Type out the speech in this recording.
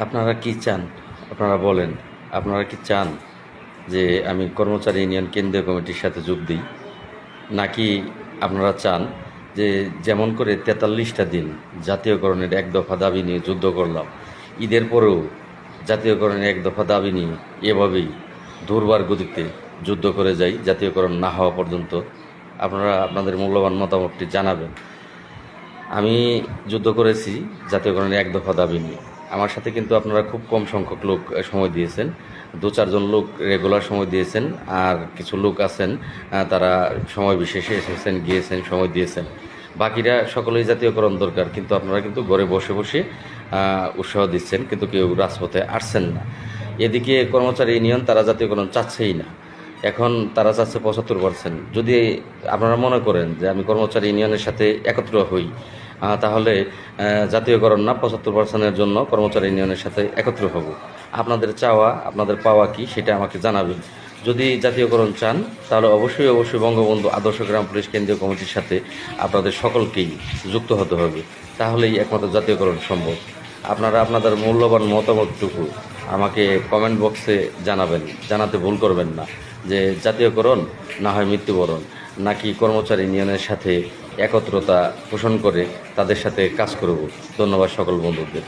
আপনারা কি চান? আপনারা বলেন। আপনারা কি চান যে আমি কর্মচারী ইউনিয়ন কেন্দ্রীয় কমিটির সাথে যোগ দিই? নাকি আপনারা চান যে যেমন করে ৪৩টা দিন জাতীয়করণের এক দফা দাবি নিয়ে যুদ্ধ করলাম, ঈদের পরেও জাতীয়করণের এক দফা দাবি নিয়ে এভাবেই দুর্বার গতিতে যুদ্ধ করে যাই জাতীয়করণ না হওয়া পর্যন্ত? আপনারা আপনাদের মূল্যবান মতামতটি জানাবেন। আমি যুদ্ধ করেছি জাতীয়করণের এক দফা দাবি নিয়ে। আমার সাথে কিন্তু আপনারা খুব কম সংখ্যক লোক সময় দিয়েছেন। ২-৪ জন লোক রেগুলার সময় দিয়েছেন, আর কিছু লোক আছেন তারা সময় বিশেষে এসেছেন, গিয়েছেন, সময় দিয়েছেন। বাকিরা সকলেই জাতীয়করণ দরকার, কিন্তু আপনারা কিন্তু ঘরে বসে বসে উৎসাহ দিচ্ছেন, কিন্তু কেউ রাজপথে আসছেন না। এদিকে কর্মচারী ইউনিয়ন তারা জাতীয়করণ চাচ্ছেই না। এখন তারা চাচ্ছে ৭৫%। যদি আপনারা মনে করেন যে আমি কর্মচারী ইউনিয়নের সাথে একত্র হই, তাহলে জাতীয়করণ না ৭৫%-এর জন্য কর্মচারী ইউনিয়নের সাথে একত্র হব। আপনাদের চাওয়া, আপনাদের পাওয়া কি সেটা আমাকে জানাবেন। যদি জাতীয়করণ চান তাহলে অবশ্যই অবশ্যই বঙ্গবন্ধু আদর্শ গ্রাম পুলিশ কেন্দ্রীয় কমিটির সাথে আপনাদের সকলকেই যুক্ত হতে হবে। তাহলেই একমাত্র জাতীয়করণ সম্ভব। আপনারা আপনাদের মূল্যবান মতামতটুকু আমাকে কমেন্ট বক্সে জানাবেন, জানাতে ভুল করবেন না যে জাতীয়করণ না হয় মৃত্যুবরণ, নাকি কর্মচারী ইউনিয়নের সাথে একত্রতা পোষণ করে তাদের সাথে কাজ করব। ধন্যবাদ সকল বন্ধুদের।